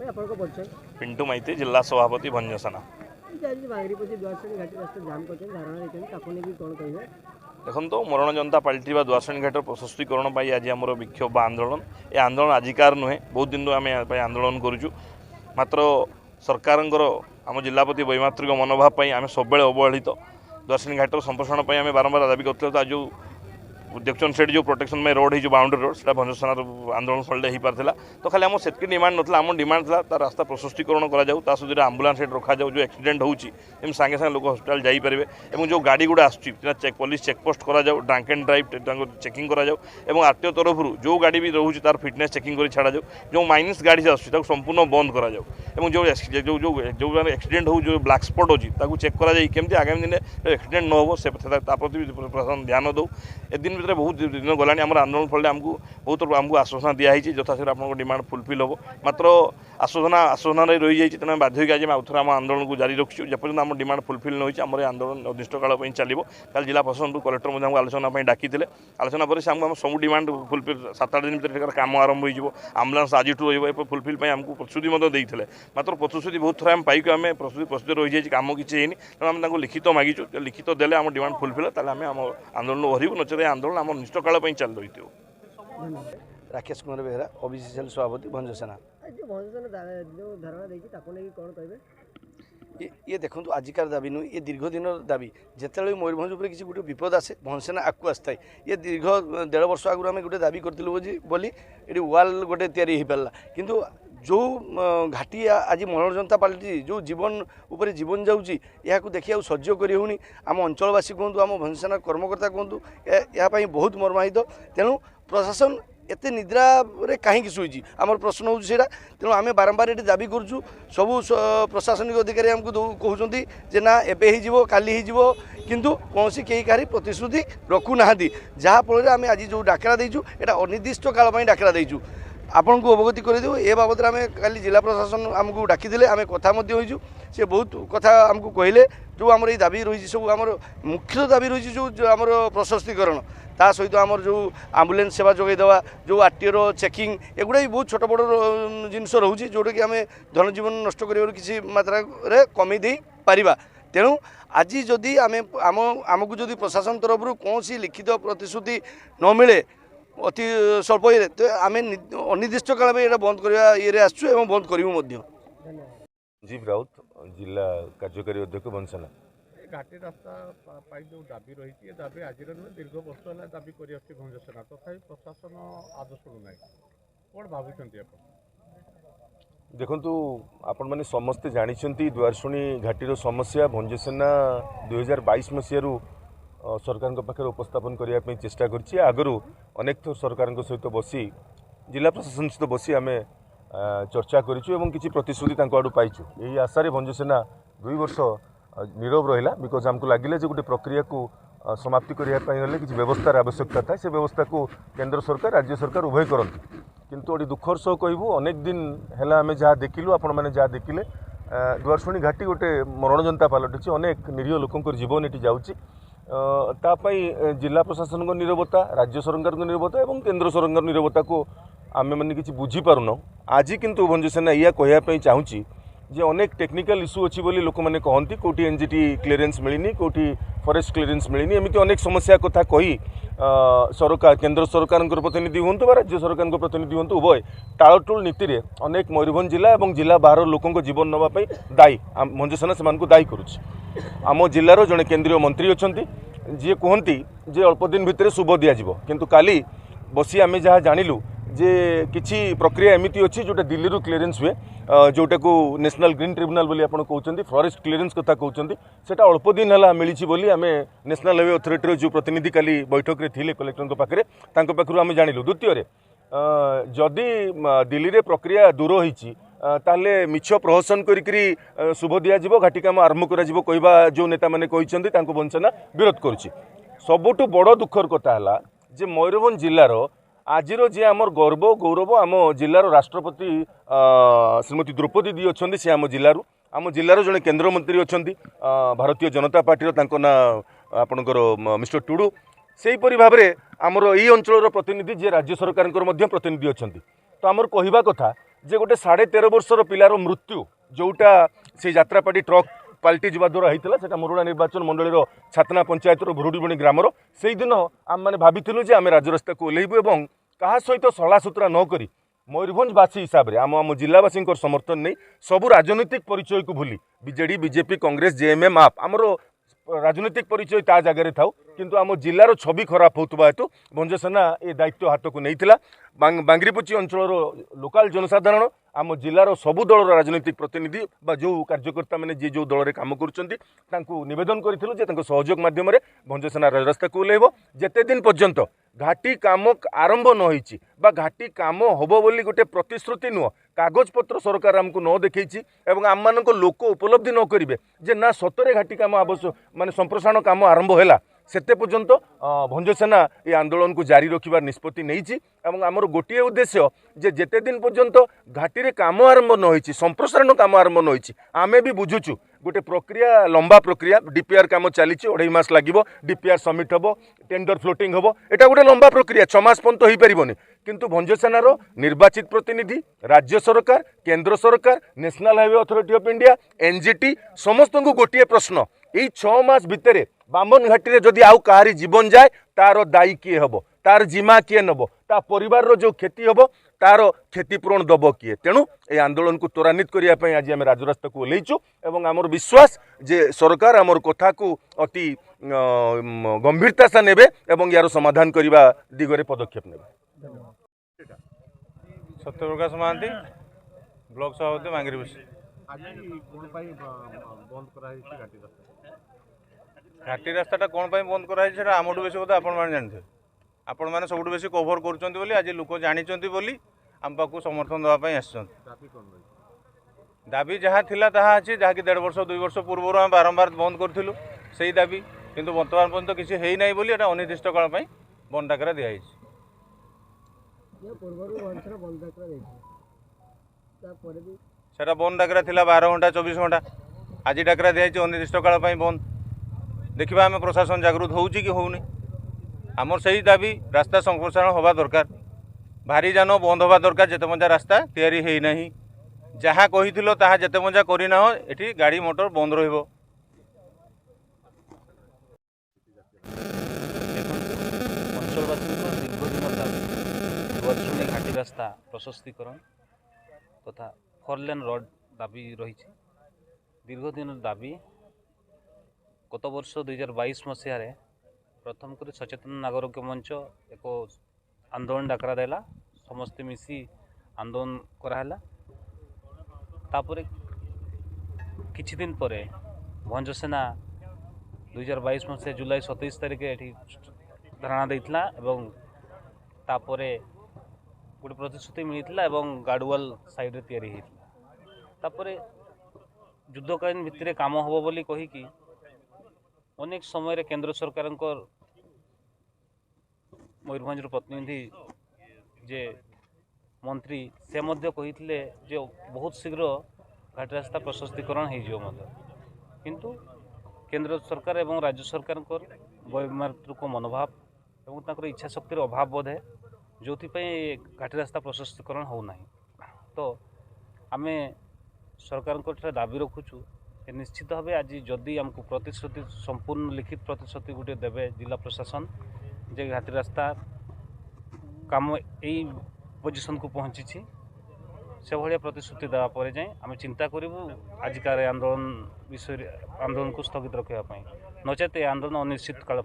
पिंटू माइती जिला सभापति भंजसेना। देखो तो मरण जनता पार्टी द्वारश्रेणी घाट प्रशस्तीकरण आज आम विक्षोभ आंदोलन ये आंदोलन आजिकार नुहे बहुत दिन आम आंदोलन करुचु मात्र सरकार आम जिलापति वैमात्रिक मनोभाव आम सब अवहेलित द्वारश्रेणी घाटर संप्रसारण आम बारंबार दाबी करते जो देखुन से जो प्रोटेक्शन में रोड जो बाउंड्री रोड से भंजसेना आंदोलन स्थल हो पारा तो खाली आम से डिमांड ना आम डिमांड था तार रास्ता प्रशस्तीकरण कर आंबुलांस रखा जो एक्सीडेंट होती सागे सागे लोक हस्पिटाल जापरें और जो गाड़ी गुड़ा आस पुलिस चेकपोस्ट कर ड्रंक एंड ड्राइव चेकिंग कर आरटीओ तरफ जो गाड़ी भी रोचे तार फिटनेस चेकिंग कर छाड़ा जो माइनिंग गाड़ी आसूँ संपूर्ण बंद कर जो एक्सीडेंट हो जो ब्लैक स्पॉट अच्छी चेक करमती आगामी दिन एक्सीडेंट न हो से प्रति प्रशासन ध्यान दो ए दिन भीतर बहुत दिन गलानी आम आंदोलन फल आमको बहुत आमको आश्वासन दिखाई यथाशीघ्र आप डिमांड फुलफिल हम मात्र आश्वासन रही जाइए तेना बाध्य आज आउे आम आंदोलन को जारी रखी जपर्यंत आम डिमांड फुलफिल नहीं आम आंदोलन अनिष्ट काल चलो कल जिला प्रशासन कलेक्टर मुझे आलोचना डाकी आलोचना पर आमको सब डिमांड फुलफिल 7-8 दिन भर काम आरंभ हो आम्बुलांस आज रही फुलफिल आमको प्रतिश्रुति देते मात्र प्रतिश्रुति बहुत थर आम पाइक आम प्रस्तुति रही जाए कम किसी है तेनाली आम लिखित मागिचु लिखित देले आम डिमांड फुलफिल आम आंदोलन ओहरबू नचते आंदोलन आम अनिष्ट काल चल रही थी। राकेश कुमार बेहरा ओबीसी सभापति भंजसेना। ये देखो आजिकार दाबी नुह ये दीर्घ दिन दाबी जिते मयूरभंज किसी गोटे विपद आसे भंजसेना आगू आसए ये दीर्घ 1.5 वर्ष आगु आम गोटे दाबी करूँ बोली ये वाल गोटे तैयारी हो पारा किंतु जो घाटी आज मरण जनता पार्टी जो जीवन उपर जीवन जाऊँगी या देखिए सह्य कर होनी आम अंचलवासी कहतु आम भंजसेना कर्मकर्ता कहतु यापाई बहुत मर्माहित तेणु प्रशासन एत निद्रा रे कहीं शुई आमर प्रश्न हो तेणु आम बारंबार ये दाबी करुँ सबू प्रशासनिक अधिकारी आमको कहते जे ना एवं हो काली हो किंतु कौन कहीं कहीं प्रतिश्रुति रखुना जहाँफल आम आज जो डाकरा देचु यहाँ अनिर्दिष्ट काल डाकरा देचु आपन को अवगति करदेव ए बाबद आम कल जिला प्रशासन आमको डाकी आम कथा से बहुत कथा आमको कहले जो आमर ये दाबी रही सब आमर मुख्य दाबी रही जो आमर प्रशस्तीकरण ता सहित आमर जो आम्बुलेंस सेवा जोगेदेवा जो आरटीओ चेकिंग एगुड़ा भी बहुत छोट बड़ जिनस रोचे जोटा कि आम धनजीवन नष्ट कर किसी मात्रा कमी दे पारिबा तेणु आज जदि आमको जदि प्रशासन तरफ कौन लिखित प्रतिश्रुति न मिले अति स्वल्प ये तो आम अनिर्दिष्ट काल में ये बंद करवा ये आसुँ बंद करूँ। जीव राउत जिला कार्यकारी अध्यक्ष भंजसेना। घाटी रास्ता जो दाबी रही दाबी आज दीर्घ वर्ष है दाबी कर भंजसेना तथा प्रशासन आज शुणुना कौन भावुं देखु आपण मैंने समस्ते जानते द्वारश्रेणी घाटीर समस्या भंजसेना 2022 मसीह सरकार पाखे उपस्थापन करने चेष्टा कर आगु अनेक थर सरकार सहित बसी जिला प्रशासन सहित बसी आम चर्चा करूँ किसी प्रतिश्रुति आड़ू पाइचु यही आशारे भंजसेना 2 वर्ष नीरव रहा बिकज आमको लगे जो गोटे प्रक्रिया को समाप्ति करने किसी व्यवस्थार आवश्यकता था से व्यवस्था को केंद्र सरकार राज्य सरकार उभय करती किंतु गोटे दुखर सह कहूँ अनेक दिन है आम जहाँ देखिलु आपण मैंने जहाँ देखिले द्वारश्रेणी घाटी गोटे मरण जनता पलटि अनेक निरीह लोक जीवन ये जाऊँगी जिला प्रशासन को निरवता राज्य सरकार को निरवता और केंद्र सरकार निरवता को आम मैंने किसी बुझीपारुन आज किंतु भंजसेना या कहवाई चाहूँगी जे अनेक टेक्निकल इश्यू अच्छी बोली लोक मैंने कहती कौटी एनजीटी क्लीयरेंस मिलनी कौटी फॉरेस्ट क्लीयरेंस मिलनी एमती अनेक समस्या कथा कही सरकार केंद्र सरकार प्रतिनिधि हूँ राज्य सरकार प्रतिनिधि हूँ उभय टालटुल नीति रे अनेक मयूरभंज जिला और जिला बाहर लोकों जीवन नापी दायी भंजसेना से दायी करुच्ची आम जिलार जड़े केंद्रीय मंत्री अच्छा जी कहती जे अल्प दिन भितर शुभ दिज्व किंतु काली बसी आम जहाँ जानिलु जे किसी प्रक्रिया एमती अच्छी जोटा दिल्ली रू क्लीयरेंस हुए जोटा को नेशनल ग्रीन ट्रिब्यूनल बोली आपन कहते फॉरेस्ट क्लीयरेंस कथा कहते सेटा अल्प दिन है मिली बोली आम नेशनल हाईवे अथॉरिटी जो प्रतिनिधि काली बैठक में थे कलेक्टर पाखे आम जानिलु द्वितीय जदि दिल्ली रे प्रक्रिया दूर होती ताले मिछ प्रहसन करी शुभ दिज्व घाटी काम आरंभ कर जो नेता मैंने कहते भंजसेना विरोध करुच्ची सबुठु बड़ दुखर कथा है जे मयूरभंज जिलार आज जी आमर गर्व गौरव आम जिलार राष्ट्रपति श्रीमती द्रौपदी दी अच्छा सी आम जिलार जड़े केन्द्रमंत्री अच्छा भारतीय जनता पार्टी ना आपणकर मिस्टर टुडू से भाव में आमर यही अंचल प्रतिनिधि जी राज्य सरकार प्रतिनिधि अच्छा तो आमर कहवा कथा जे गोटे 13.5 वर्षर पिलार मृत्यु जोटा से यात्रापाटी ट्रक पाल्टी जा द्वारा होता है मुरुड़ा निर्वाचन मंडल छातना पंचायत भुरुडीबणी ग्रामर से दिन आम मैंने भाई जे आम राजरास्ता को ओह्लैबू और क्या सहित सलासुतरा नक मयूरभंजवासी हिसाब से आम जिलावासी समर्थन नहीं सबू राजनैतिक परिचय को भूली बीजेडी बीजेपी कांग्रेस जेएमएम आप आमर राजनैतिक परिचय ता जगह था किंतु आम जिलार छवि खराब होता हेतु भंजसेना ये दायित्व हाथ को नहीं बांगरीपोची अंचल लोकाल जनसाधारण आम जिलार सबु दल राजनैतिक प्रतिनिधि बा जो कार्यकर्ता मैंने जी जो दल में कम करेदन करूँ सहयोग मध्यम भंजसेना राजरास्ता को ओह्लैब जेते दिन पर्यंत घाटी काम आरंभ न होईची बा घाटी काम होबो बोली गोटे प्रतिश्रुति नुह कागज पत्र सरकार आमको न देखी एवं आम मान लोक उपलब्धि न करेंगे जे ना सतरे घाटी काम आवश्यक माने संप्रसारण काम आरंभ है सेते पर्यंत भंजसेना ये आंदोलन को जारी रखिबार निष्पत्ति नहीं आमर गोटे उद्देश्य जे जेते दिन पर्यंत घाटी काम आरंभ न होईची संप्रसारण काम आरंभ न होईची आमे भी बुझुचु गोटे प्रक्रिया लंबा प्रक्रिया डीपीआर काम चली 2.5 मास लगे डीपीआर सबमिट हम टेंडर फ्लोटिंग हम एटा गोटे लंबा प्रक्रिया 6 मास पर्यंत हो पारिबनी किंतु भंजसेनार निर्वाचित प्रतिनिधि राज्य सरकार केंद्र सरकार national highway authority of India NGT समस्त को गोटे प्रश्न यही 6 मास भितर बामन घाटी जदि आउ कहारी जीवन जाए तार दायी किए हम तार जिमा किए नब ता परिवार जो क्षति हम तार क्षतिपूरण दब किए तेणु ये आंदोलन को त्वरान्वित करने आज आम राजरास्ता को ओह्लैचु एवं आमर विश्वास जे सरकार आमर कथा को अति गंभीरता से नेबे एवं यार समाधान करने दिगरे पदक्षेप नेबे। सत्यप्रकाश महांती ब्लॉक सभापति बांगरीपोची। घाटी रास्ता कौन बंद कराई आमठू बेसी बोधे आपण मैंने जानते आपण मैंने सब बेसी कभर कर आज लोक जानी आम पाक समर्थन देवाई आस दाबी जहाँ थिला ताहा अच्छी जहाँकि 1.5 वर्ष 2 वर्ष पूर्व आम बारंबार बंद करूँ से दाबी किंतु बर्तमान पर्यंत किसी है ना बोली अनिर्दिष्ट काल बंद डाकरा दिखाई बंद डाकरा थिला 12 घंटा 24 घंटा आज डाकरा दिखाई अनिर्दिष्ट काल बंद देखा आम प्रशासन जागृत होउची कि होउनी आमर सही दाबी रास्ता संप्रसारण होगा दरकार भारी जान बंद होगा दरकार जेते मजा रास्ता तैयारी है नहीं जहाँ कही ताहा जेते मजा करना एठी गाड़ी मोटर बंद रहिबो। अंचलवासी दीर्घदिन दाबी दुआरसुनी घाटी रास्ता प्रशस्तीकरण तथा 4 लेन रोड दाबी रही दीर्घदिन दाबी गत वर्ष 2022 मसीह प्रथम कर सचेतन नागरिक मंच एक आंदोलन डाकरा देला समस्ते मिसी आंदोलन कराला तापर किछि दिन पर भंजसेना 2022 मसीह जुलाई 27 तारिख एठी धारणा देइतला एवं तापर गोटे प्रतिश्रुति मिलता एवं गार्डवाल साइड तैयारी होता तापर युद्धकालीन भित्तिरे काम हम बोली कहीकि अनेक समय केंद्र सरकार मयूरभंज प्रतिनिधि जे मंत्री से मध्य कही जे बहुत शीघ्र घाटी रास्ता प्रशस्तीकरण हो किंतु केंद्र सरकार एवं राज्य सरकार वैमातृक मनोभाव और इच्छा शक्तिर अभाव बोध है जो घाटी रास्ता प्रशस्तीकरण होना तो आम सरकार दाबी रखुचु निश्चित भाव आज जदि आमको प्रतिश्रुति संपूर्ण लिखित प्रतिश्रुति गोटे देवे जिला प्रशासन जे घाटी रास्ता काम यही पोजिशन को पहुँची से भाया प्रतिश्रुति देवापर जाए आम चिंता करूँ आजिकार आंदोलन विषय आंदोलन को स्थगित रखापी नचेत आंदोलन अनिश्चित काल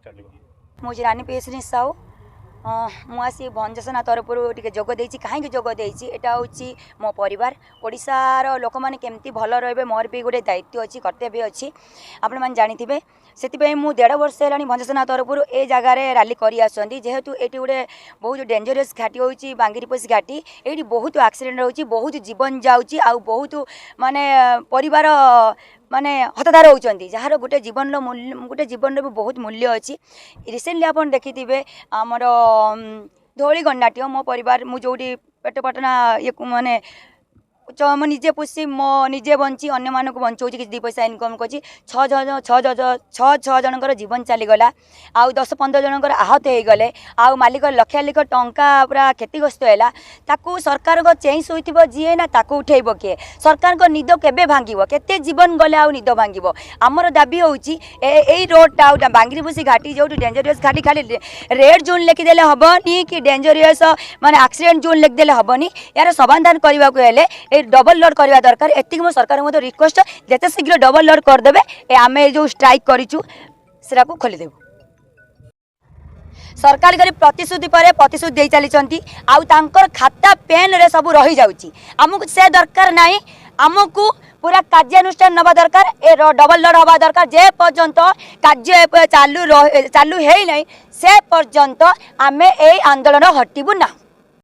चलो। मुझे रानी पेशनी साहू मुझे भंजसेना तरफ जोगदे कहीं जोगदे यहाँ हूँ मो परिवार ओडिशार लोक मैंने केमती भल रे मोर भी गोटे दायित्व अच्छी कर्तव्य अच्छी आपण मैंने जानी से मुझे 1.5 वर्ष है भंजसेना तरफ ए जगार रैली कर जेहेतु ये गोटे बहुत डेंजरस घाटी हूँ बांगीरिपोशी घाटी ये बहुत एक्सीडेंट होची बहुत जीवन जाऊँगी आ बहुत माने परिवार माने हताधार होती जार गोटे जीवन भी बहुत मूल्य अच्छी रिसेंटली आप देखिथे आमर धौली गणनाट्य मो परिवार मुझे पेटपाटना ये माने ମୁଁ ନିଜେ ପୋଷି ମୋ ନିଜେ ବଞ୍ଚି ଅନ୍ୟମାନଙ୍କୁ ବଞ୍ଚଉଛି କିଛି 2 ପଇସା ଇନକମ୍ କରୁଛି 6 ଜଣଙ୍କର ଜୀବନ ଚାଲିଗଲା ଆଉ 10-15 ଜଣଙ୍କର ଆହତ ହେଇଗଲେ ଆଉ ମାଲିକ ଲକ୍ଷ ଲକ୍ଷ ଟଙ୍କା ପୁରା କ୍ଷତିଗ୍ରସ୍ତ ହେଲା ତାକୁ ସରକାରଙ୍କ ଚେଇଁ ଶୋଇଥିବ ଯିଏ ନା ତାକୁ ଉଠେଇବ କିଏ ସରକାରଙ୍କ ନିଦ କେବେ ଭାଙ୍ଗିବ କେତେ ଜୀବନ ଗଲେ ଆଉ ନିଦ ଭାଙ୍ଗିବ ଆମର ଦାବି ହେଉଛି ଏଇ ରୋଡ଼ଟା ଆଉ ବାଙ୍ଗିରିପୋଷି ଘାଟି ଯେଉଁଠି ଡେଞ୍ଜରିୟସ୍ ଘାଟି ଖାଲି ରେଡ୍ ଜୋନ୍ ଲେଖିଦେଲେ ହେବନି କି ଡେଞ୍ଜରିୟସ୍ ମାନେ ଆକ୍ସିଡେଣ୍ଟ ଜୋନ୍ ଲେଖିଦେଲେ ହେବନି यार समाधान करने को हेले डबल लोड करवा दरकार एति मो सरकार मत रिक्वेस्ट जिते शीघ्र डबल लोड करदे आम जो स्ट्राइक करूँ से खोलीदेव सरकार करी प्रतिश्रुति पर प्रतिश्रुति दे चली आउर खाता पेन रे सब रही जाऊँगी आमको से दरकार ना आमको पूरा कार्यानुष्ठान नवा दरकार ए डबल लोड हवा दरकार जे पर्यंत कार्य चालू है नहीं से पर्यंत आमे ए आंदोलन हटिबू ना।